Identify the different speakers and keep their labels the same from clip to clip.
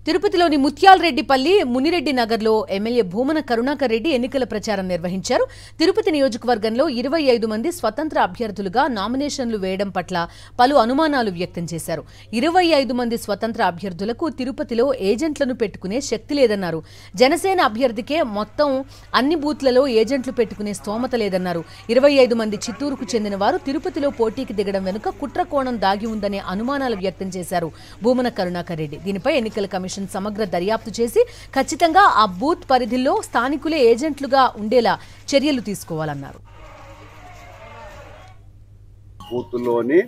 Speaker 1: తిరుపతిలోని ముత్యాలరెడ్డిపల్లి మునిరెడ్డి నగర్లో ఎమ్మెల్యే భూమన కరుణాకర్ రెడ్డి ఎన్నికల ప్రచారం నిర్వహించారు. తిరుపతి నియోజకవర్గంలో 25 మంది స్వతంత్ర అభ్యర్థులుగా నామినేషన్లు వేయడం పట్ల పలు అనుమానాలు వ్యక్తం చేశారు. 25 మంది స్వతంత్ర అభ్యర్థులకు తిరుపతిలో ఏజెంట్లను పెట్టుకునే శక్తి లేదన్నారు. జనసేన అభ్యర్థికే మొత్తం అన్ని బూత్లలో ఏజెంట్లు పెట్టుకునే స్తోమత లేదన్నారు. 25 మంది చిత్తూరుకు చెందిన వారు తిరుపతిలో పోటీకి దిగడం వెనుక కుట్ర కోణం దాగి ఉందనే అనుమానాలు వ్యక్తం చేశారు భూమన కరుణాకర్ రెడ్డి. దీనిపై ఎన్నికల కమిషన్ సమగ్ర దర్యాప్తు చేసి ఖచ్చితంగా ఆ బూత్ పరిధిలో స్థానికులే ఏజెంట్లుగా ఉండేలా చర్యలు తీసుకోవాలన్నారు.
Speaker 2: బూత్లోనే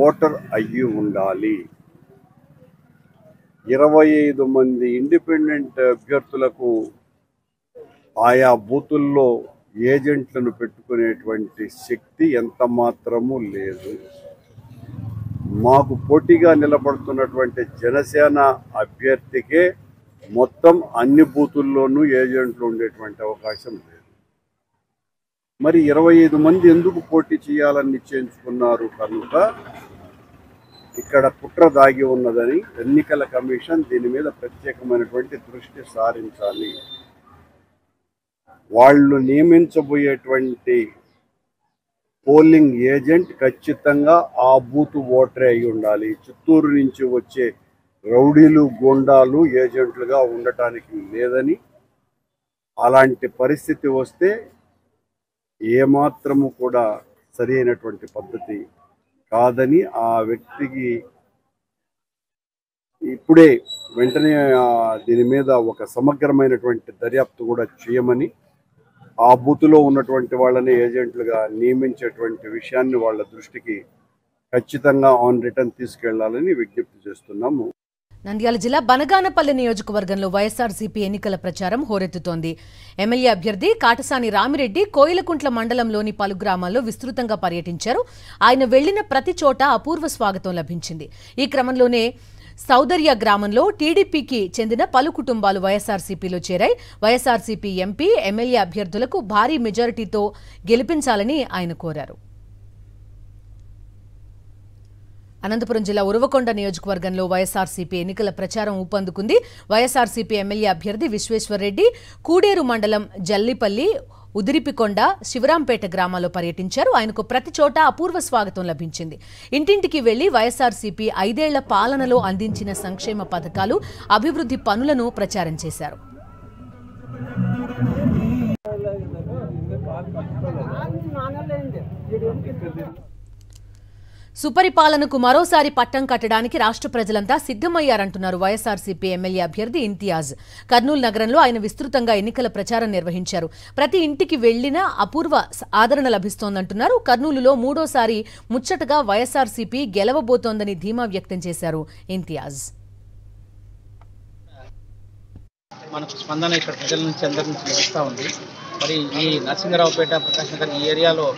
Speaker 2: ఓటర్ అయ్యి ఉండాలి. 25 మంది ఇండిపెండెంట్ అభ్యర్థులకు ఆయా బూతుల్లో ఏజెంట్లను పెట్టుకునేటువంటి శక్తి ఎంత మాత్రమూ లేదు. మాకు పోటీగా నిలబడుతున్నటువంటి జనసేన అభ్యర్థికే మొత్తం అన్ని బూతుల్లోనూ ఏజెంట్లు ఉండేటువంటి అవకాశం లేదు. మరి 25 మంది ఎందుకు పోటీ చేయాలని నిశ్చయించుకున్నారు కనుక ఇక్కడ కుట్ర దాగి ఉన్నదని ఎన్నికల కమిషన్ దీని మీద ప్రత్యేకమైనటువంటి దృష్టి సారించాలి. వాళ్ళు నియమించబోయేటువంటి పోలింగ్ ఏజెంట్ ఖచ్చితంగా ఆ బూత్ ఓటరే అయి ఉండాలి. చిత్తూరు నుంచి వచ్చే రౌడీలు గోండాలు ఏజెంట్లుగా ఉండటానికి లేదని, అలాంటి పరిస్థితి వస్తే ఏమాత్రము కూడా సరి అయినటువంటి పద్ధతి కాదని ఆ వ్యక్తికి ఇప్పుడే వెంటనే దీని మీద ఒక సమగ్రమైనటువంటి దర్యాప్తు కూడా చేయమని, ఆ బూత్లో ఉన్నటువంటి వాళ్ళని ఏజెంట్లుగా నియమించేటువంటి విషయాన్ని వాళ్ళ దృష్టికి ఖచ్చితంగా ఆన్ రిటర్న్ తీసుకెళ్లాలని విజ్ఞప్తి చేస్తున్నాము.
Speaker 1: నంద్యాల జిల్లా బనగానపల్లి నియోజకవర్గంలో వైఎస్ఆర్సీపీ ఎన్నికల ప్రచారం హోరెత్తుతోంది. ఎమ్మెల్యే అభ్యర్థి కాటసాని రామిరెడ్డి కోయిలకుంట్ల మండలంలోని పలు గ్రామాల్లో విస్తృతంగా పర్యటించారు. ఆయన వెళ్లిన ప్రతి చోట అపూర్వ స్వాగతం లభించింది. ఈ క్రమంలోనే సౌదర్య గ్రామంలో టీడీపీకి చెందిన పలు కుటుంబాలు వైఎస్ఆర్సీపీలో చేరాయి. వైఎస్ఆర్సీపీ ఎంపీ, ఎమ్మెల్యే అభ్యర్థులకు భారీ మెజారిటీతో గెలిపించాలని ఆయన కోరారు. అనంతపురం జిల్లా ఉరవకొండ నియోజకవర్గంలో వైఎస్ఆర్సీపీ ఎన్నికల ప్రచారం ఊపందుకుంది. వైఎస్ఆర్సీపీ ఎమ్మెల్యే అభ్యర్థి విశ్వేశ్వర్రెడ్డి కూడేరు మండలం జల్లిపల్లి, ఉదిరిపికొండ, శివరాంపేట గ్రామాల్లో పర్యటించారు. ఆయనకు ప్రతి చోట అపూర్వ స్వాగతం లభించింది. ఇంటింటికి వెళ్లి వైఎస్ఆర్సీపీ 5 ఏళ్ల పాలనలో అందించిన సంక్షేమ పథకాలు, అభివృద్ధి పనులను ప్రచారం చేశారు. సుపరిపాలనకు మరోసారి పట్టం కట్టడానికి రాష్ట్ర ప్రజలంతా సిద్ధమయ్యారంటున్నారు వైఎస్ఆర్సీపీ ఎమ్మెల్యే అభ్యర్థి ఇంతియాజ్. కర్నూలు నగరంలో ఆయన విస్తృతంగా ఎన్నికల ప్రచారం నిర్వహించారు. ప్రతి ఇంటికి వెళ్లినా అపూర్వ ఆదరణ లభిస్తోందంటున్నారు. కర్నూలులో 3వ ముచ్చటగా వైఎస్ఆర్సీపీ గెలవబోతోందని ధీమా వ్యక్తం చేశారు ఇంతియాజ్.
Speaker 3: మనకు స్పందన ఇక్కడ ప్రజల నుంచి అందరి నుంచి లభిస్తూ ఉంది. మరి ఈ నరసింహరావుపేట, ప్రకాశ్ నగర్ ఈ ఏరియాలో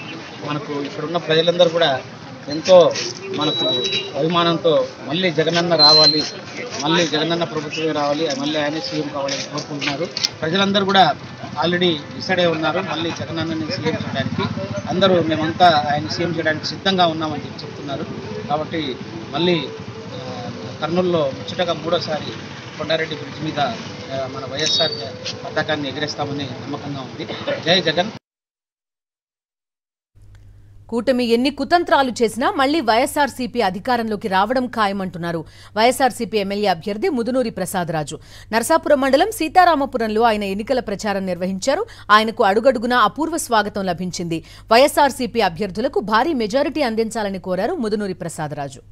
Speaker 3: మనకు ఇక్కడున్న ప్రజలందరూ కూడా ఎంతో మనకు అభిమానంతో మళ్ళీ జగనన్న రావాలి, మళ్ళీ జగనన్న ప్రభుత్వమే రావాలి, మళ్ళీ ఆయనే సీఎం కావాలని కోరుకుంటున్నారు. ప్రజలందరూ కూడా ఆల్రెడీ డిసైడ్ అయి ఉన్నారు మళ్ళీ జగనన్నని సీఎం చేయడానికి. అందరూ మేమంతా ఆయన సీఎం చేయడానికి సిద్ధంగా ఉన్నామని చెప్తున్నారు. కాబట్టి మళ్ళీ కర్నూలులో ముచ్చటగా 3వసారి కొండారెడ్డి బ్రిడ్జ్ మీద మన వైఎస్ఆర్ పతాకాన్ని ఎగరేస్తామని నమ్మకంగా ఉంది. జై జగన్.
Speaker 1: కూటమి ఎన్ని కుతంత్రాలు చేసినా మళ్లీ వైఎస్ఆర్సీపీ అధికారంలోకి రావడం ఖాయమంటున్నారు వైఎస్ఆర్సీపీ ఎమ్మెల్యే అభ్యర్థి ముదునూరి ప్రసాదరాజు. నరసాపురం మండలం సీతారామపురంలో ఆయన ఎన్నికల ప్రచారం నిర్వహించారు. ఆయనకు అడుగడుగునా అపూర్వ స్వాగతం లభించింది. వైఎస్ఆర్సీపీ అభ్యర్థులకు భారీ మెజారిటీ అందించాలని కోరారు ముదునూరి ప్రసాదరాజు.